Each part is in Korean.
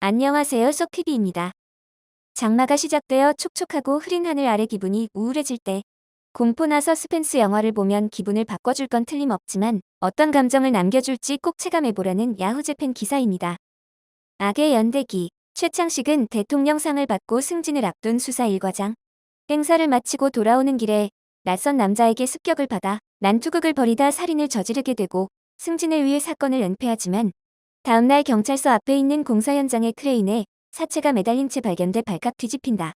안녕하세요, 소피비입니다. 장마가 시작되어 촉촉하고 흐린 하늘 아래 기분이 우울해질 때 공포나 서스펜스 영화를 보면 기분을 바꿔줄 건 틀림없지만 어떤 감정을 남겨줄지 꼭 체감해보라는 야후 재팬 기사입니다. 악의 연대기. 최창식은 대통령상을 받고 승진을 앞둔 수사 1과장. 행사를 마치고 돌아오는 길에 낯선 남자에게 습격을 받아 난투극을 벌이다 살인을 저지르게 되고 승진을 위해 사건을 은폐하지만 다음날 경찰서 앞에 있는 공사 현장의 크레인에 사체가 매달린 채 발견돼 발칵 뒤집힌다.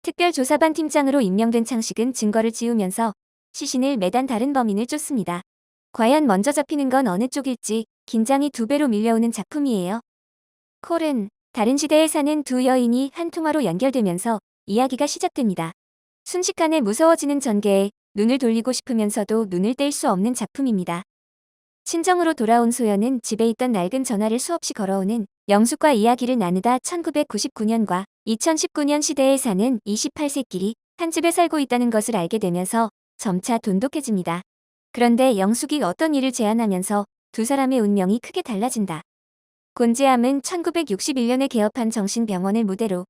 특별조사반 팀장으로 임명된 창식은 증거를 지우면서 시신을 매단 다른 범인을 쫓습니다. 과연 먼저 잡히는 건 어느 쪽일지 긴장이 2배로 밀려오는 작품이에요. 콜은 다른 시대에 사는 두 여인이 한 통화로 연결되면서 이야기가 시작됩니다. 순식간에 무서워지는 전개에 눈을 돌리고 싶으면서도 눈을 뗄 수 없는 작품입니다. 친정으로 돌아온 소연은 집에 있던 낡은 전화를 수없이 걸어오는 영숙과 이야기를 나누다 1999년과 2019년 시대에 사는 28세끼리 한 집에 살고 있다는 것을 알게 되면서 점차 돈독해집니다. 그런데 영숙이 어떤 일을 제안하면서 두 사람의 운명이 크게 달라진다. 곤지암은 1961년에 개업한 정신병원을 무대로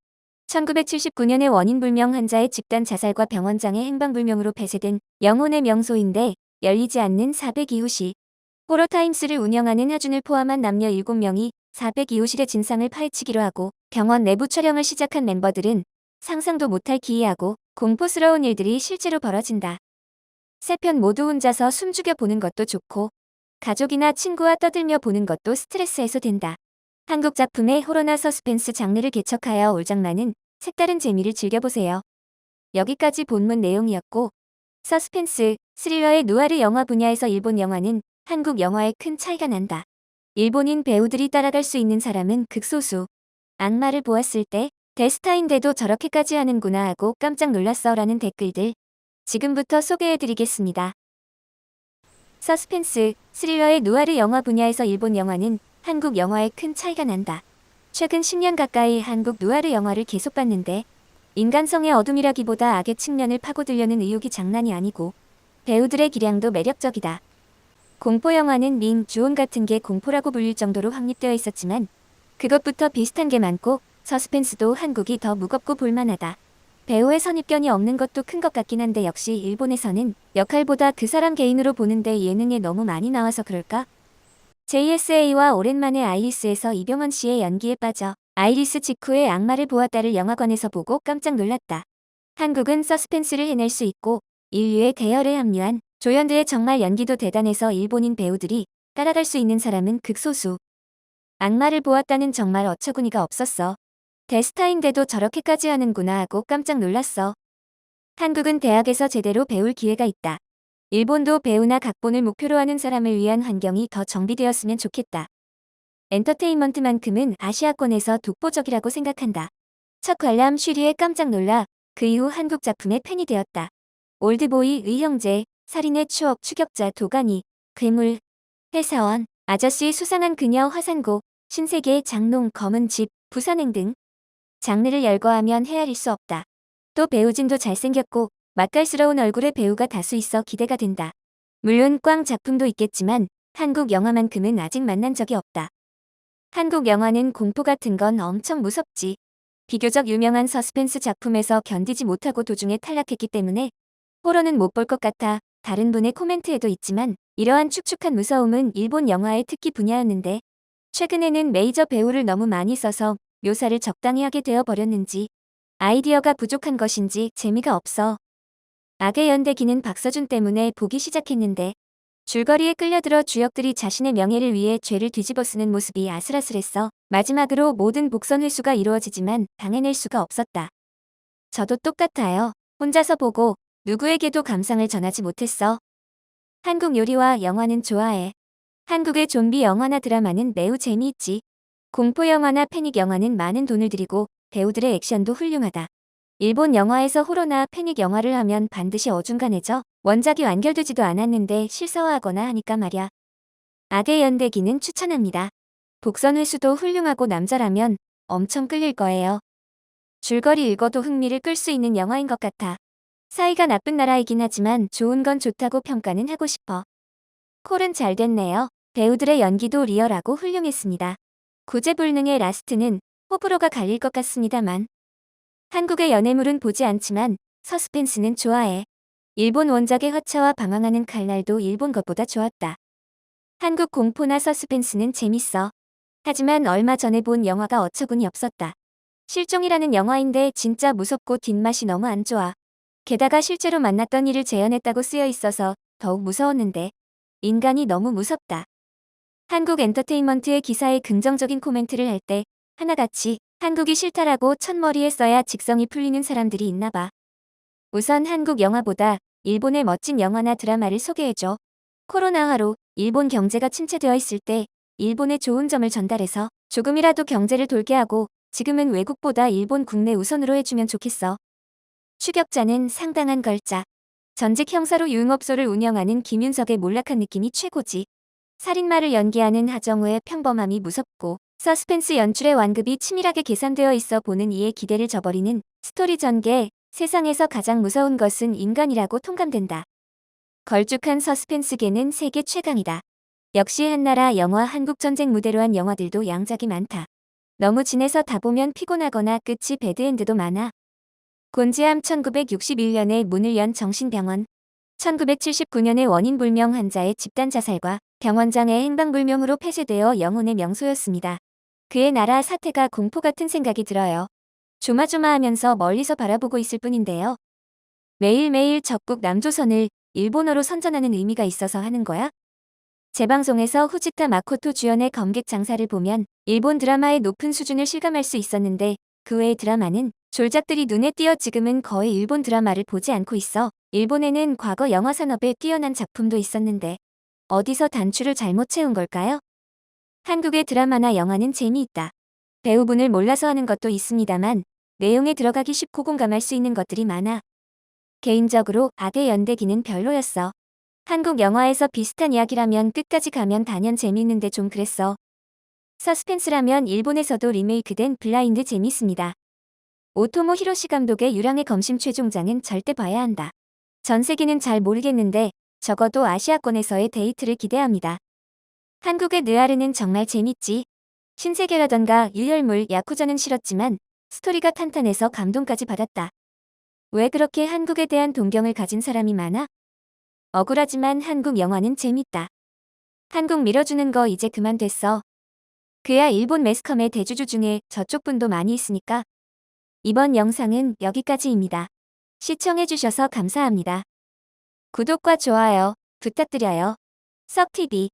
1979년에 원인불명 환자의 집단 자살과 병원장의 행방불명으로 폐쇄된 영혼의 명소인데 열리지 않는 402호실. 호러타임스를 운영하는 하준을 포함한 남녀 7명이 402호실의 진상을 파헤치기로 하고 병원 내부 촬영을 시작한 멤버들은 상상도 못할 기이하고 공포스러운 일들이 실제로 벌어진다. 세 편 모두 혼자서 숨죽여 보는 것도 좋고 가족이나 친구와 떠들며 보는 것도 스트레스 해소된다. 한국 작품의 호러나 서스펜스 장르를 개척하여 올장난은 색다른 재미를 즐겨보세요. 여기까지 본문 내용이었고 서스펜스, 스릴러의 누아르 영화 분야에서 일본 영화는 한국 영화에 큰 차이가 난다. 일본인 배우들이 따라갈 수 있는 사람은 극소수. 악마를 보았을 때 데스타인데도 저렇게까지 하는구나 하고 깜짝 놀랐어 라는 댓글들 지금부터 소개해드리겠습니다. 서스펜스, 스릴러의 누아르 영화 분야에서 일본 영화는 한국 영화에 큰 차이가 난다. 최근 10년 가까이 한국 누아르 영화를 계속 봤는데 인간성의 어둠이라기보다 악의 측면을 파고들려는 의욕이 장난이 아니고 배우들의 기량도 매력적이다. 공포영화는 밍, 주온 같은 게 공포라고 불릴 정도로 확립되어 있었지만 그것부터 비슷한 게 많고 서스펜스도 한국이 더 무겁고 볼만하다. 배우의 선입견이 없는 것도 큰 것 같긴 한데 역시 일본에서는 역할보다 그 사람 개인으로 보는데 예능에 너무 많이 나와서 그럴까? JSA와 오랜만에 아이리스에서 이병헌 씨의 연기에 빠져 아이리스 직후에 악마를 보았다를 영화관에서 보고 깜짝 놀랐다. 한국은 서스펜스를 해낼 수 있고 인류의 대열에 합류한 조연들의 정말 연기도 대단해서 일본인 배우들이 따라갈 수 있는 사람은 극소수. 악마를 보았다는 정말 어처구니가 없었어. 데스타인데도 저렇게까지 하는구나 하고 깜짝 놀랐어. 한국은 대학에서 제대로 배울 기회가 있다. 일본도 배우나 각본을 목표로 하는 사람을 위한 환경이 더 정비되었으면 좋겠다. 엔터테인먼트만큼은 아시아권에서 독보적이라고 생각한다. 첫 관람 쉬리에 깜짝 놀라 그 이후 한국 작품의 팬이 되었다. 올드보이, 의형제, 살인의 추억, 추격자, 도가니, 괴물, 회사원, 아저씨, 수상한 그녀, 화산고, 신세계, 장롱, 검은 집, 부산행 등 장르를 열거하면 헤아릴 수 없다. 또 배우진도 잘생겼고 맛깔스러운 얼굴의 배우가 다수 있어 기대가 된다. 물론 꽝 작품도 있겠지만 한국 영화만큼은 아직 만난 적이 없다. 한국 영화는 공포 같은 건 엄청 무섭지. 비교적 유명한 서스펜스 작품에서 견디지 못하고 도중에 탈락했기 때문에 호러는 못 볼 것 같아 다른 분의 코멘트에도 있지만 이러한 축축한 무서움은 일본 영화의 특기 분야였는데 최근에는 메이저 배우를 너무 많이 써서 묘사를 적당히 하게 되어버렸는지 아이디어가 부족한 것인지 재미가 없어. 악의 연대기는 박서준 때문에 보기 시작했는데 줄거리에 끌려들어 주역들이 자신의 명예를 위해 죄를 뒤집어쓰는 모습이 아슬아슬했어. 마지막으로 모든 복선 회수가 이루어지지만 당해낼 수가 없었다. 저도 똑같아요. 혼자서 보고 누구에게도 감상을 전하지 못했어. 한국 요리와 영화는 좋아해. 한국의 좀비 영화나 드라마는 매우 재미있지. 공포 영화나 패닉 영화는 많은 돈을 들이고 배우들의 액션도 훌륭하다. 일본 영화에서 호러나 패닉 영화를 하면 반드시 어중간해져. 원작이 완결되지도 않았는데 실사화하거나 하니까 말야. 악의 연대기는 추천합니다. 복선 회수도 훌륭하고 남자라면 엄청 끌릴 거예요. 줄거리 읽어도 흥미를 끌 수 있는 영화인 것 같아. 사이가 나쁜 나라이긴 하지만 좋은 건 좋다고 평가는 하고 싶어. 콜은 잘 됐네요. 배우들의 연기도 리얼하고 훌륭했습니다. 구제불능의 라스트는 호불호가 갈릴 것 같습니다만. 한국의 연애물은 보지 않지만 서스펜스는 좋아해. 일본 원작의 화차와 방황하는 칼날도 일본 것보다 좋았다. 한국 공포나 서스펜스는 재밌어. 하지만 얼마 전에 본 영화가 어처구니 없었다. 실종이라는 영화인데 진짜 무섭고 뒷맛이 너무 안 좋아. 게다가 실제로 만났던 일을 재현했다고 쓰여 있어서 더욱 무서웠는데 인간이 너무 무섭다. 한국 엔터테인먼트의 기사에 긍정적인 코멘트를 할 때 하나같이 한국이 싫다라고 첫머리에 써야 직성이 풀리는 사람들이 있나 봐. 우선 한국 영화보다 일본의 멋진 영화나 드라마를 소개해줘. 코로나화로 일본 경제가 침체되어 있을 때 일본의 좋은 점을 전달해서 조금이라도 경제를 돌게 하고 지금은 외국보다 일본 국내 우선으로 해주면 좋겠어. 추격자는 상당한 걸작. 전직 형사로 유흥업소를 운영하는 김윤석의 몰락한 느낌이 최고지. 살인마를 연기하는 하정우의 평범함이 무섭고 서스펜스 연출의 완급이 치밀하게 계산되어 있어 보는 이의 기대를 저버리는 스토리 전개. 세상에서 가장 무서운 것은 인간이라고 통감된다. 걸쭉한 서스펜스계는 세계 최강이다. 역시 한나라 영화 한국전쟁 무대로 한 영화들도 양작이 많다. 너무 진해서 다 보면 피곤하거나 끝이 배드엔드도 많아. 곤지암 1961년에 문을 연 정신병원. 1979년에 원인불명 환자의 집단자살과 병원장의 행방불명으로 폐쇄되어 영혼의 명소였습니다. 그의 나라 사태가 공포 같은 생각이 들어요. 조마조마하면서 멀리서 바라보고 있을 뿐인데요. 매일매일 적국 남조선을 일본어로 선전하는 의미가 있어서 하는 거야? 재방송에서 후지타 마코토 주연의 검객 장사를 보면 일본 드라마의 높은 수준을 실감할 수 있었는데 그 외의 드라마는 졸작들이 눈에 띄어 지금은 거의 일본 드라마를 보지 않고 있어. 일본에는 과거 영화 산업에 뛰어난 작품도 있었는데 어디서 단추를 잘못 채운 걸까요? 한국의 드라마나 영화는 재미있다. 배우분을 몰라서 하는 것도 있습니다만 내용에 들어가기 쉽고 공감할 수 있는 것들이 많아. 개인적으로 악의 연대기는 별로였어. 한국 영화에서 비슷한 이야기라면 끝까지 가면 단연 재미있는데 좀 그랬어. 서스펜스라면 일본에서도 리메이크된 블라인드 재미있습니다. 오토모 히로시 감독의 유랑의 검심 최종장은 절대 봐야 한다. 전 세계는 잘 모르겠는데 적어도 아시아권에서의 데이트를 기대합니다. 한국의 느아르는 정말 재밌지. 신세계라던가 일혈물 야쿠자는 싫었지만 스토리가 탄탄해서 감동까지 받았다. 왜 그렇게 한국에 대한 동경을 가진 사람이 많아? 억울하지만 한국 영화는 재밌다. 한국 밀어주는 거 이제 그만 됐어. 그야 일본 매스컴의 대주주 중에 저쪽 분도 많이 있으니까. 이번 영상은 여기까지입니다. 시청해주셔서 감사합니다. 구독과 좋아요 부탁드려요. 썩TV